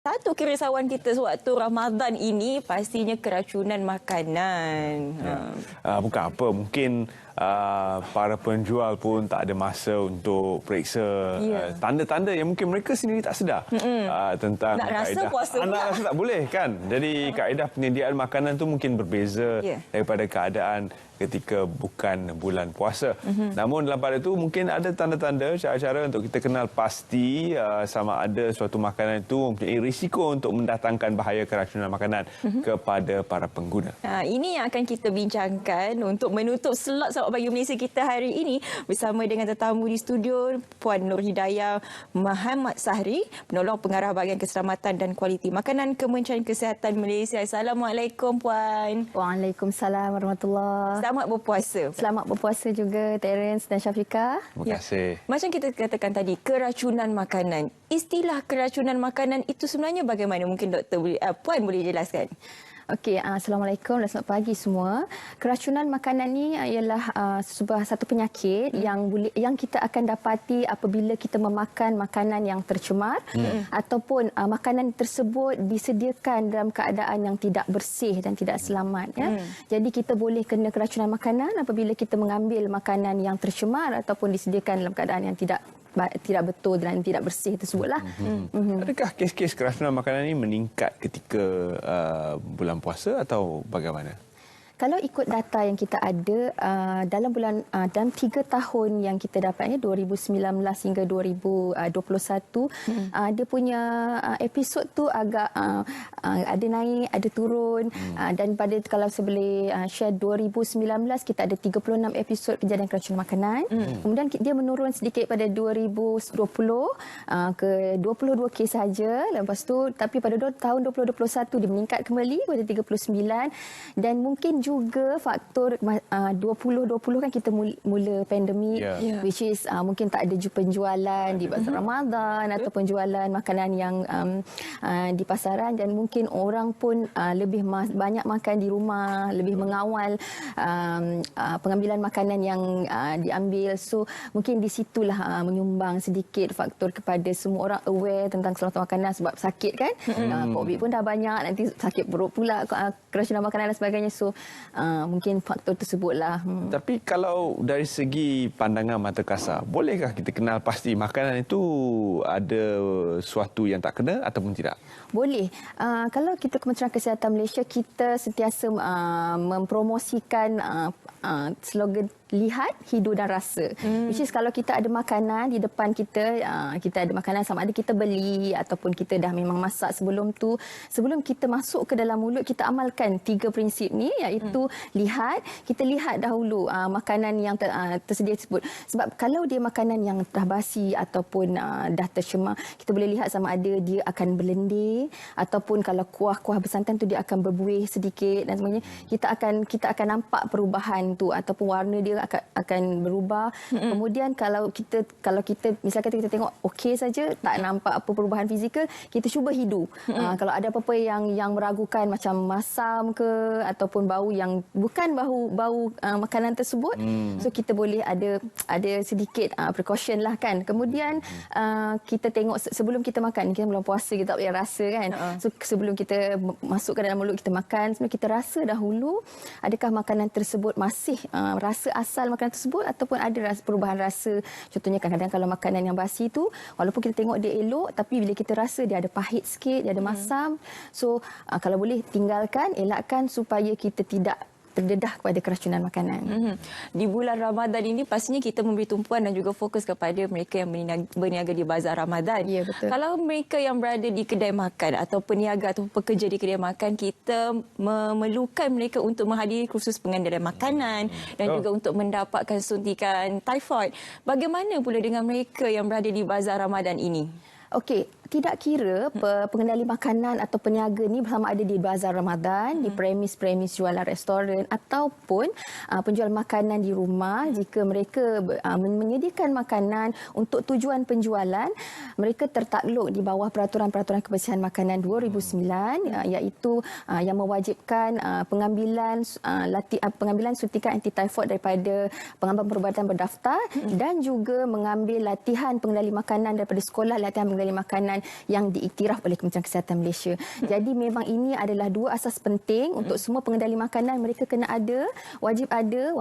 Satu kerisauan kita sewaktu Ramadan ini pastinya keracunan makanan. Bukan apa, mungkin para penjual pun tak ada masa untuk periksa tanda-tanda yang mungkin mereka sendiri tak sedar tentang Nak rasa kaedah. puasa pula. Nak rasa tak boleh kan. Jadi kaedah penyediaan makanan tu mungkin berbeza daripada keadaan ketika bukan bulan puasa. Namun dalam pada itu mungkin ada tanda-tanda, cara-cara untuk kita kenal pasti sama ada suatu makanan itu mempunyai risiko untuk mendatangkan bahaya keracunan makanan kepada para pengguna. Ini yang akan kita bincangkan untuk menutup slot Selamat Pagi Malaysia kita hari ini bersama dengan tetamu di studio Puan Nur Hidayah Muhammad Sahri, penolong pengarah bahagian keselamatan dan kualiti makanan Kementerian Kesihatan Malaysia. Assalamualaikum Puan. Waalaikumsalam warahmatullahi. Selamat berpuasa. Selamat berpuasa juga Terence dan Syafiqah. Terima kasih. Macam kita katakan tadi, keracunan makanan. Istilah keracunan makanan itu sebenarnya bagaimana? Mungkin Puan boleh jelaskan. Okey, Assalamualaikum dan selamat pagi semua. Keracunan makanan ni ialah sebuah satu penyakit yang kita akan dapati apabila kita memakan makanan yang tercemar ataupun makanan tersebut disediakan dalam keadaan yang tidak bersih dan tidak selamat ya. Jadi kita boleh kena keracunan makanan apabila kita mengambil makanan yang tercemar ataupun disediakan dalam keadaan yang tidak betul dan tidak bersih tersebutlah. Adakah kes-kes keracunan makanan ini meningkat ketika bulan puasa atau bagaimana? Kalau ikut data yang kita ada dalam 3 tahun yang kita dapatnya 2019 hingga 2021 dia punya episod tu agak ada naik, ada turun dan pada kalau saya boleh share 2019 kita ada 36 episod kejadian keracunan makanan. Kemudian dia menurun sedikit pada 2020 ke 22 kes saja. Lepas tu tapi pada tahun 2021 dia meningkat kembali pada 39 dan mungkin juga faktor 2020 kan kita mula pandemik which is mungkin tak ada penjualan di bazar Ramadan ataupun jualan makanan yang di pasaran dan mungkin orang pun lebih banyak makan di rumah, lebih mengawal pengambilan makanan yang diambil. So mungkin di situlah menyumbang sedikit faktor kepada semua orang aware tentang keselamatan makanan sebab sakit kan. COVID pun dah banyak, nanti sakit perut pula, keracunan makanan dan sebagainya. So mungkin faktor tersebutlah. Tapi kalau dari segi pandangan mata kasar, bolehkah kita kenal pasti makanan itu ada sesuatu yang tak kena ataupun tidak? Boleh. Kalau kita Kementerian Kesihatan Malaysia, kita sentiasa mempromosikan slogan lihat, hidu dan rasa. Which is kalau kita ada makanan di depan kita, kita ada makanan sama ada kita beli ataupun kita dah memang masak sebelum tu. Sebelum kita masuk ke dalam mulut, kita amalkan 3 prinsip ni, iaitu lihat. Kita lihat dahulu makanan yang tersedia tersebut. Sebab kalau dia makanan yang dah basi ataupun dah tercemar, kita boleh lihat sama ada dia akan berlendir ataupun kalau kuah-kuah bersantan tu dia akan berbuih sedikit dan sebagainya. Kita akan nampak perubahan tu ataupun warna dia akan berubah. Kemudian kalau kita misalkan kita tengok okey saja, tak nampak apa perubahan fizikal, kita cuba hidu. Kalau ada apa-apa yang meragukan macam masam ke ataupun bau yang bukan bau makanan tersebut, so kita boleh ada sedikit precaution lah kan. Kemudian kita tengok sebelum kita makan, kita bulan puasa kita tak boleh rasa kan. So sebelum kita masuk ke dalam mulut kita makan, sebenarnya kita rasa dahulu adakah makanan tersebut masih rasa asal makanan tersebut ataupun ada perubahan rasa. Contohnya kadang-kadang kalau makanan yang basi tu walaupun kita tengok dia elok, tapi bila kita rasa dia ada pahit sikit, dia ada masam. So kalau boleh tinggalkan, elakkan supaya kita tidak terdedah kepada keracunan makanan. Di bulan Ramadan ini pastinya kita memberi tumpuan dan juga fokus kepada mereka yang berniaga di bazar Ramadan. Ya, betul. Kalau mereka yang berada di kedai makan atau peniaga atau pekerja di kedai makan, kita memerlukan mereka untuk menghadiri kursus pengendalian makanan dan juga untuk mendapatkan suntikan typhoid. Bagaimana pula dengan mereka yang berada di bazar Ramadan ini? Okey, tidak kira pengendali makanan atau peniaga ni sama ada di bazar Ramadan, di premis-premis jualan restoran ataupun penjual makanan di rumah, jika mereka menyediakan makanan untuk tujuan penjualan, mereka tertakluk di bawah Peraturan-Peraturan Kebersihan Makanan 2009 iaitu yang mewajibkan pengambilan suntikan anti-typhoid daripada pengambil perubatan berdaftar dan juga mengambil latihan pengendali makanan daripada sekolah latihan pengendali makanan makanan yang diiktiraf oleh Kementerian Kesihatan Malaysia. Jadi memang ini adalah dua asas penting untuk semua pengendali makanan. Mereka kena ada, wajib ada,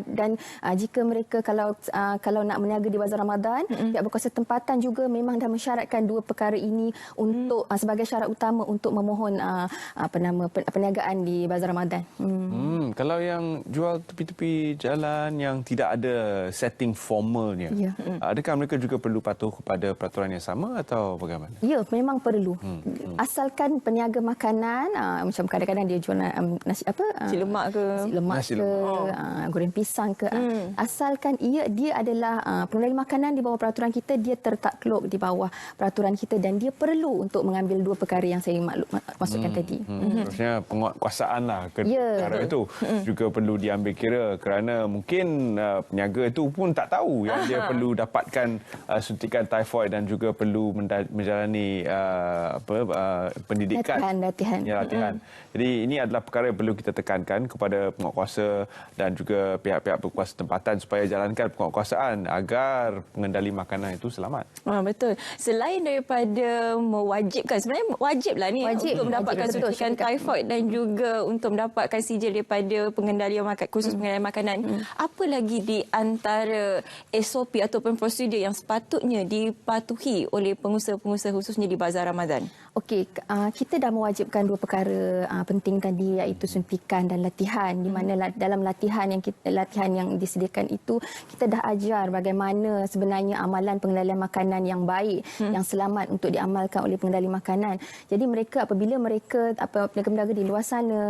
dan jika mereka kalau nak berniaga di bazar Ramadan, pihak berkuasa tempatan juga memang dah mensyaratkan dua perkara ini untuk sebagai syarat utama untuk memohon perniagaan di bazar Ramadan. Kalau yang jual tepi-tepi jalan yang tidak ada setting formalnya, adakah mereka juga perlu patuh kepada peraturan yang sama atau bagaimana? Ya, memang perlu. Asalkan peniaga makanan, macam kadang-kadang dia jual nasi lemak ke, goreng pisang ke, asalkan dia adalah pengendali makanan di bawah peraturan kita, dia tertakluk di bawah peraturan kita dan dia perlu untuk mengambil dua perkara yang saya maksudkan tadi. Maksudnya penguatkuasaan lah perkara itu juga perlu diambil kira kerana mungkin peniaga itu pun tak tahu yang dia perlu dapatkan suntikan typhoid dan juga perlu menjalani pendidikan latihan. Jadi ini adalah perkara yang perlu kita tekankan kepada penguatkuasa dan juga pihak-pihak berkuasa tempatan supaya jalankan penguatkuasaan agar pengendali makanan itu selamat. Betul. Selain daripada mewajibkan, sebenarnya wajiblah ni untuk mendapatkan suntikan typhoid dan juga untuk mendapatkan sijil daripada pengendalian khusus pengendalian makanan. Apa lagi di antara SOP ataupun prosedur yang sepatutnya dipatuhi oleh pengusaha-pengusaha khususnya di bazar Ramadan? Okey, kita dah mewajibkan dua perkara penting tadi, iaitu suntikan dan latihan. Di mana dalam latihan yang disediakan itu kita dah ajar bagaimana sebenarnya amalan pengendalian makanan yang baik, yang selamat untuk diamalkan oleh pengendali makanan. Jadi apabila mereka peniaga-peniaga di luar sana,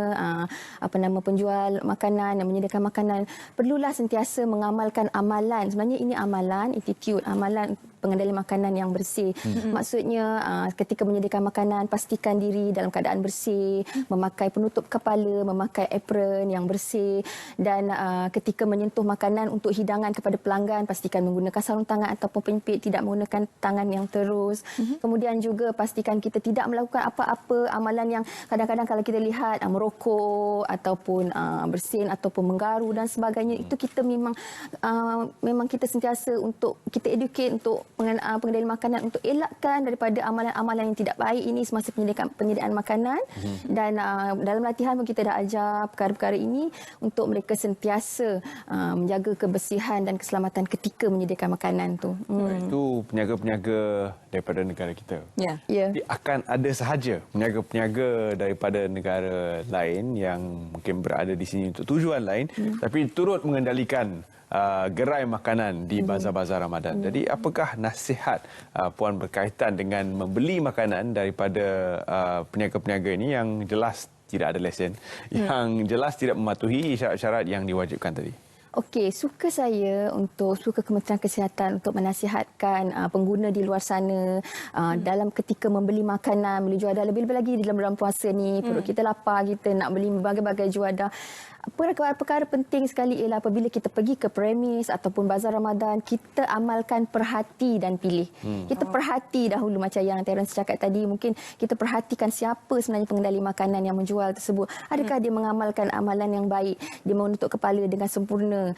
penjual makanan yang menyediakan makanan, perlulah sentiasa mengamalkan amalan. Sebenarnya ini amalan, attitude, amalan pengendali makanan yang bersih. Maksudnya ketika menyediakan makanan, pastikan diri dalam keadaan bersih, memakai penutup kepala, memakai apron yang bersih, dan ketika menyentuh makanan untuk hidangan kepada pelanggan, pastikan menggunakan sarung tangan ataupun penyepit, tidak menggunakan tangan yang terus. Kemudian juga pastikan kita tidak melakukan apa-apa amalan yang kadang-kadang kalau kita lihat merokok ataupun bersin ataupun menggaru dan sebagainya, itu kita memang kita sentiasa untuk kita educate untuk pengendali makanan untuk elakkan daripada amalan-amalan yang tidak baik ini semasa penyediaan makanan. Dan dalam latihan pun kita dah ajar perkara-perkara ini untuk mereka sentiasa menjaga kebersihan dan keselamatan ketika menyediakan makanan tu. Itu peniaga-peniaga daripada negara kita. Jadi akan ada sahaja peniaga-peniaga daripada negara lain yang mungkin berada di sini untuk tujuan lain, tapi turut mengendalikan gerai makanan di bazar-bazar Ramadan. Jadi apakah nasihat Puan berkaitan dengan membeli makanan daripada peniaga-peniaga ini yang jelas tidak ada lesen, yang jelas tidak mematuhi syarat-syarat yang diwajibkan tadi? Okey, suka Kementerian Kesihatan untuk menasihatkan pengguna di luar sana dalam ketika membeli makanan, beli juadah, lebih-lebih lagi dalam bulan puasa ni, perut kita lapar, kita nak beli berbagai-bagai juadah. Perkara penting sekali ialah apabila kita pergi ke premis ataupun bazar Ramadan, kita amalkan perhati dan pilih. Kita perhati dahulu macam yang Terence cakap tadi, mungkin kita perhatikan siapa sebenarnya pengendali makanan yang menjual tersebut. Adakah dia mengamalkan amalan yang baik, dia menutup kepala dengan sempurna,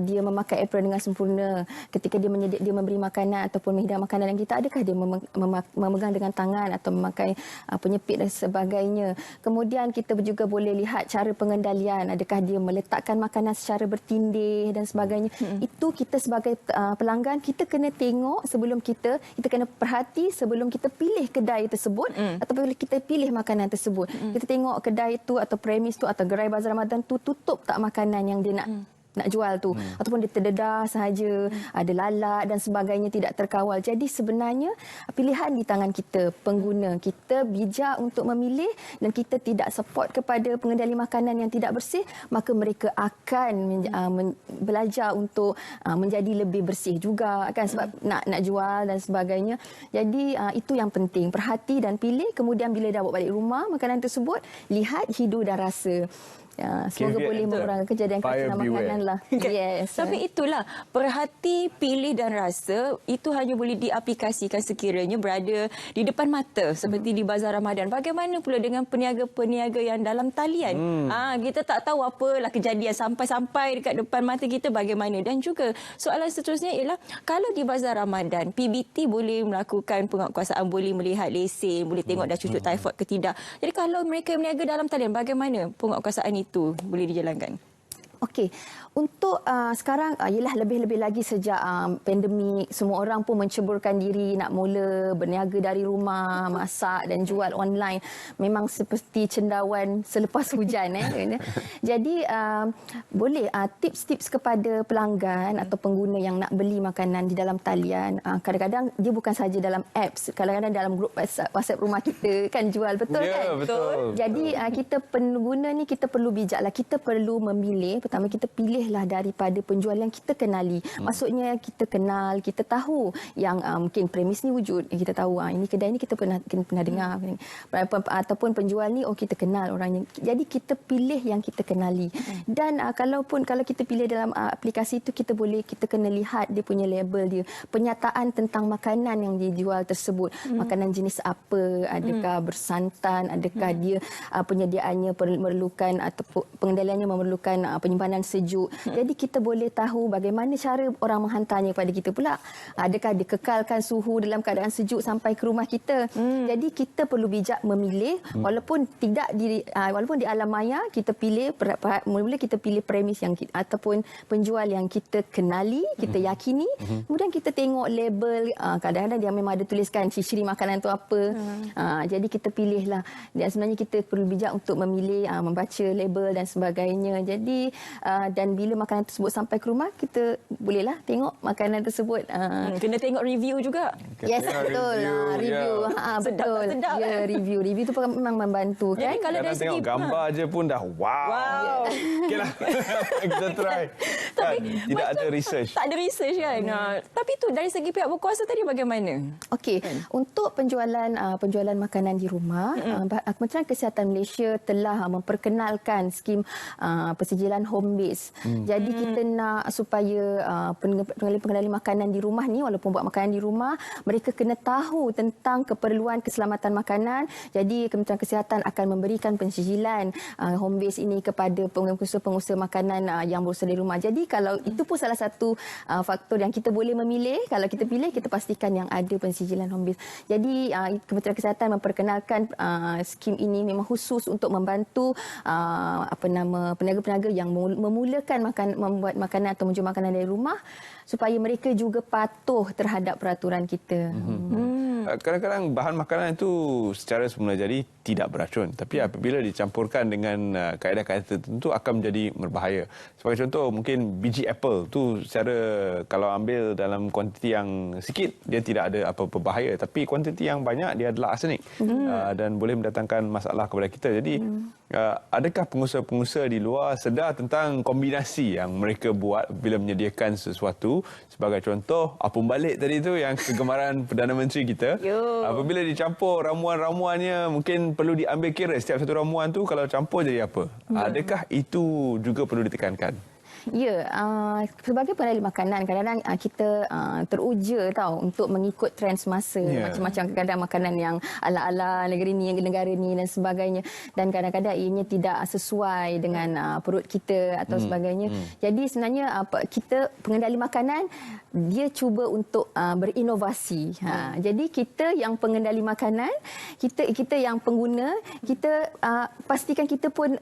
dia memakai apron dengan sempurna ketika dia memberi makanan ataupun menghidang makanan yang kita, adakah dia memegang dengan tangan atau memakai penyepit dan sebagainya. Kemudian kita juga boleh lihat cara pengendalian, adakah dia meletakkan makanan secara bertindih dan sebagainya. Itu kita sebagai pelanggan, kita kena tengok sebelum kita kena perhati sebelum kita pilih kedai tersebut ataupun kita pilih makanan tersebut. Kita tengok kedai itu atau premis tu atau gerai bazar Ramadan tu tutup tak makanan yang dia nak jual tu, ataupun dia terdedah sahaja, ada lalat dan sebagainya, tidak terkawal. Jadi sebenarnya pilihan di tangan kita, pengguna. Kita bijak untuk memilih dan kita tidak support kepada pengendali makanan yang tidak bersih, maka mereka akan belajar untuk menjadi lebih bersih juga kan, sebab nak jual dan sebagainya. Jadi itu yang penting, perhati dan pilih. Kemudian bila dah bawa balik rumah makanan tersebut, lihat, hidu dan rasa. Semoga boleh mengurangkan kejadian keracunan makanan lah. Yes. Tapi itulah, perhati, pilih dan rasa itu hanya boleh diaplikasikan sekiranya berada di depan mata seperti di Bazar Ramadan. Bagaimana pula dengan peniaga-peniaga yang dalam talian? Kita tak tahu apalah kejadian sampai-sampai dekat depan mata kita bagaimana. Dan juga soalan seterusnya ialah kalau di Bazar Ramadan, PBT boleh melakukan penguatkuasaan, boleh melihat lesen, boleh tengok dah cucuk typhoid ke tidak. Jadi kalau mereka berniaga dalam talian, bagaimana penguatkuasaan itu boleh dijalankan? Okey, untuk sekarang ialah lebih-lebih lagi sejak pandemik, semua orang pun menceburkan diri nak mula berniaga dari rumah, masak dan jual online. Memang seperti cendawan selepas hujan. Jadi boleh tips-tips kepada pelanggan atau pengguna yang nak beli makanan di dalam talian. Kadang-kadang dia bukan saja dalam apps, kadang-kadang dalam grup WhatsApp rumah kita kan jual, betul kan? Betul. Jadi kita pengguna ni kita perlu bijaklah, kita perlu memilih. Pertama, kita pilihlah daripada penjual yang kita kenali. Maksudnya kita kenal, kita tahu yang mungkin premis ni wujud. Kita tahu ini kedai ni kita pernah dengar. Ataupun penjual ni kita kenal orangnya. Jadi kita pilih yang kita kenali. Dan kalau kita pilih dalam aplikasi itu, kita kena lihat dia punya label dia. Penyataan tentang makanan yang dijual tersebut. Makanan jenis apa, adakah bersantan, adakah dia penyediaannya memerlukan atau pengendaliannya memerlukan penyimpanan sejuk. Jadi kita boleh tahu bagaimana cara orang menghantarnya kepada kita pula. Adakah dikekalkan suhu dalam keadaan sejuk sampai ke rumah kita. Jadi kita perlu bijak memilih walaupun di alam maya kita pilih mula-mula kita pilih premis yang ataupun penjual yang kita kenali, kita yakini. Kemudian kita tengok label, kadang-kadang dia memang ada tuliskan ciri makanan tu apa. Jadi kita pilihlah. Dan sebenarnya kita perlu bijak untuk memilih, membaca label dan sebagainya. Jadi dan bila makanan tersebut sampai ke rumah, kita bolehlah tengok makanan tersebut. Kena tengok review juga. Yes, betul. Review. Betul. Sedap. Ya, review tu memang membantu kan. Jadi kalau dari tengok segi gambar je pun dah wow. Okeylah. Kita try. Tapi tidak ada research. Tak ada research kan. Tapi tu dari segi pihak berkuasa tadi bagaimana? Okey, untuk penjualan makanan di rumah, Kementerian Kesihatan Malaysia telah memperkenalkan skim persijilan home base. Jadi kita nak supaya pengendali makanan di rumah ni, walaupun buat makanan di rumah, mereka kena tahu tentang keperluan keselamatan makanan. Jadi Kementerian Kesihatan akan memberikan pensijilan home base ini kepada pengusaha-pengusaha makanan yang berusaha di rumah. Jadi kalau itu pun salah satu faktor yang kita boleh memilih. Kalau kita pilih, kita pastikan yang ada pensijilan home base. Jadi Kementerian Kesihatan memperkenalkan skim ini memang khusus untuk membantu peniaga-peniaga yang memulakan membuat makanan atau menjual makanan dari rumah, supaya mereka juga patuh terhadap peraturan kita. Kadang-kadang bahan makanan itu secara semula jadi tidak beracun, tapi apabila dicampurkan dengan kaedah-kaedah tertentu akan menjadi berbahaya. Sebagai contoh, mungkin biji apple tu secara kalau ambil dalam kuantiti yang sikit dia tidak ada apa-apa bahaya, tapi kuantiti yang banyak dia adalah arsenik dan boleh mendatangkan masalah kepada kita. Jadi adakah pengusaha-pengusaha di luar sedar tentang kombinasi yang mereka buat bila menyediakan sesuatu? Sebagai contoh, apung balik tadi tu yang kegemaran Perdana Menteri kita. Apabila dicampur ramuan-ramuannya, mungkin perlu diambil kira setiap satu ramuan tu kalau campur jadi apa. Adakah itu juga perlu ditekankan? Ya, sebagai pengendali makanan, kadang-kadang kita teruja untuk mengikut trend semasa. Macam-macam kadang makanan yang ala-ala negeri ni dan sebagainya. Dan kadang-kadang ianya tidak sesuai dengan perut kita atau sebagainya. Jadi sebenarnya kita pengendali makanan, dia cuba untuk berinovasi. Jadi kita yang pengendali makanan, kita yang pengguna, kita pastikan kita pun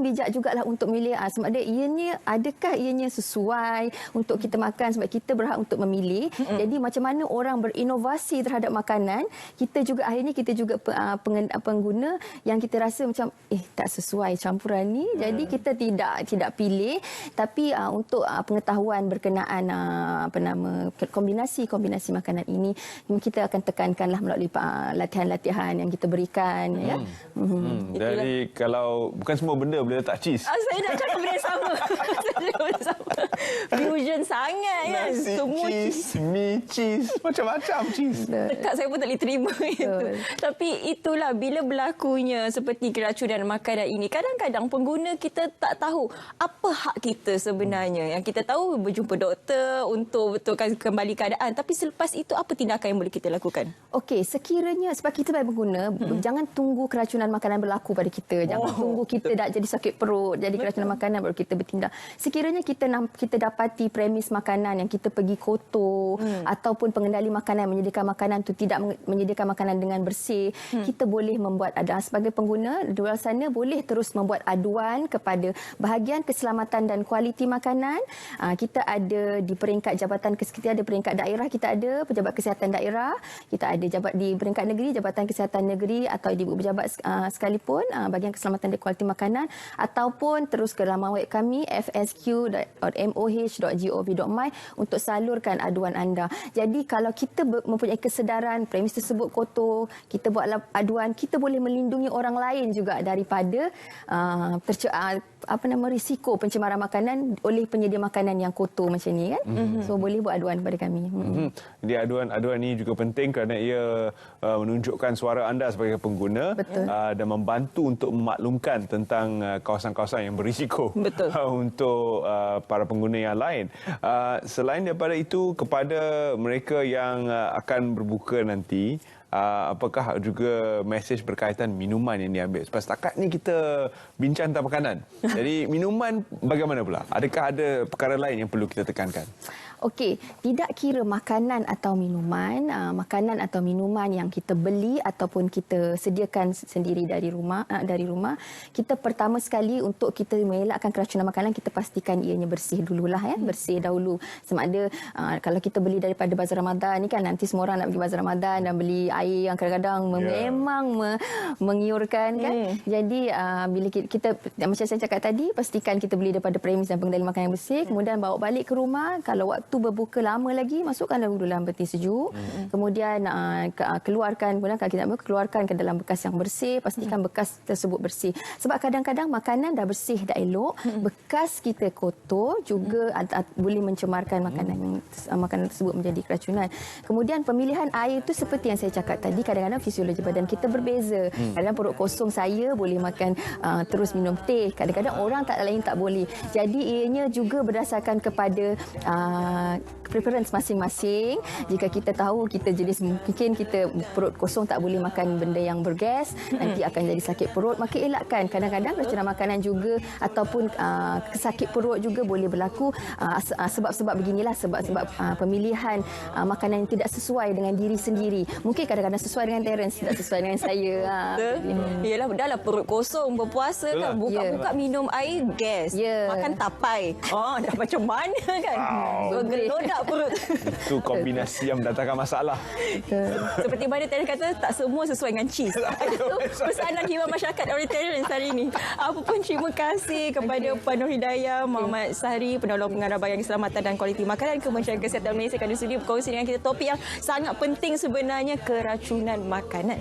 bijak jugalah untuk memilih sebab dia ianya adakah ianya sesuai untuk kita makan, sebab kita berhak untuk memilih. Jadi macam mana orang berinovasi terhadap makanan, kita juga akhirnya kita juga pengguna yang kita rasa macam tak sesuai campuran ni, jadi kita tidak pilih. Tapi untuk pengetahuan berkenaan kombinasi makanan ini, kita akan tekankanlah melalui latihan-latihan yang kita berikan. Dari kalau bukan semua benda boleh letak cheese. Saya nak cakap benda yang sama. Fusion sangat kan. Nasi, Semua cheese, mie, cheese, macam-macam cheese. dekat saya pun tak boleh terima itu. Tapi itulah bila berlakunya seperti keracunan makanan ini, kadang-kadang pengguna kita tak tahu apa hak kita sebenarnya. Yang kita tahu berjumpa doktor untuk betulkan kembali keadaan, tapi selepas itu apa tindakan yang boleh kita lakukan? Okey, sekiranya sebab kita sebagai pengguna, jangan tunggu keracunan makanan berlaku pada kita. Jangan tunggu kita dah jadi sakit perut, jadi keracunan makanan baru kita bertindak. Sekiranya kita dapati premis makanan yang kita pergi kotor ataupun pengendali makanan menyediakan makanan tu tidak menyediakan makanan dengan bersih, kita boleh membuat sebagai pengguna di luar sana boleh terus membuat aduan kepada bahagian keselamatan dan kualiti makanan. Kita ada di peringkat jabatan kita ada peringkat daerah, kita ada pejabat kesihatan daerah, kita ada di peringkat negeri Jabatan Kesihatan Negeri atau ibu pejabat sekalipun bahagian keselamatan dan kualiti makanan, ataupun terus ke laman web kami fsq.moh.gov.my untuk salurkan aduan anda. Jadi kalau kita mempunyai kesedaran premis tersebut kotor, kita buat aduan, kita boleh melindungi orang lain juga daripada risiko pencemaran makanan oleh penyedia makanan yang kotor macam ni kan. So boleh buat aduan kepada kami. Jadi aduan ini juga penting kerana ia menunjukkan suara anda sebagai pengguna dan membantu untuk memaklumkan tentang kawasan-kawasan yang berisiko untuk para pengguna yang lain. Selain daripada itu, kepada mereka yang akan berbuka nanti, apakah juga mesej berkaitan minuman yang diambil? Sebab setakat ni kita bincang tentang makanan. Jadi minuman bagaimana pula? Adakah ada perkara lain yang perlu kita tekankan? Okey, tidak kira makanan atau minuman yang kita beli ataupun kita sediakan sendiri dari rumah, kita pertama sekali untuk kita mengelakkan keracunan makanan, kita pastikan ianya bersih dululah ya, bersih dahulu. Sama ada kalau kita beli daripada bazar Ramadan ni kan, nanti semua orang nak pergi bazar Ramadan dan beli air yang kadang-kadang memang mengiurkan kan. Jadi bila kita macam saya cakap tadi, pastikan kita beli daripada premis dan pengendali makanan yang bersih, kemudian bawa balik ke rumah. Kalau waktu berbuka lama lagi, masukkan dalam peti sejuk. Kemudian keluarkan ke dalam bekas yang bersih, pastikan bekas tersebut bersih. Sebab kadang-kadang makanan dah bersih, dah elok, bekas kita kotor juga boleh mencemarkan makanan tersebut menjadi keracunan. Kemudian pemilihan air itu seperti yang saya cakap tadi, kadang-kadang fisiologi badan kita berbeza. Kadang-kadang perut kosong saya boleh makan terus minum teh, kadang-kadang orang lain tak boleh. Jadi ianya juga berdasarkan kepada preference masing-masing. Jika kita tahu kita jenis mungkin kita perut kosong tak boleh makan benda yang bergas, nanti akan jadi sakit perut, maka elakkan. Kadang-kadang keracunan makanan juga ataupun sakit perut juga boleh berlaku sebab-sebab beginilah, sebab-sebab pemilihan makanan yang tidak sesuai dengan diri sendiri. Mungkin kadang-kadang sesuai dengan Terence, tidak sesuai dengan saya. Yalah, dah lah perut kosong berpuasa kan, buka-buka minum air gas, makan tapai. Dah macam mana kan? Bergelodak perut. Itu kombinasi yang mendatangkan masalah. Seperti mana Terence kata, tak semua sesuai dengan cheese. Itu pesanan khidmat masyarakat oleh Terence hari ini. Apa pun, terima kasih kepada Puan Nur Hidayah Muhammad Sahri, Penolong Pengarah Bahagian Keselamatan dan Kualiti Makanan Kementerian Kesihatan Malaysia, kerana sudi berkongsi dengan kita topik yang sangat penting sebenarnya, keracunan makanan.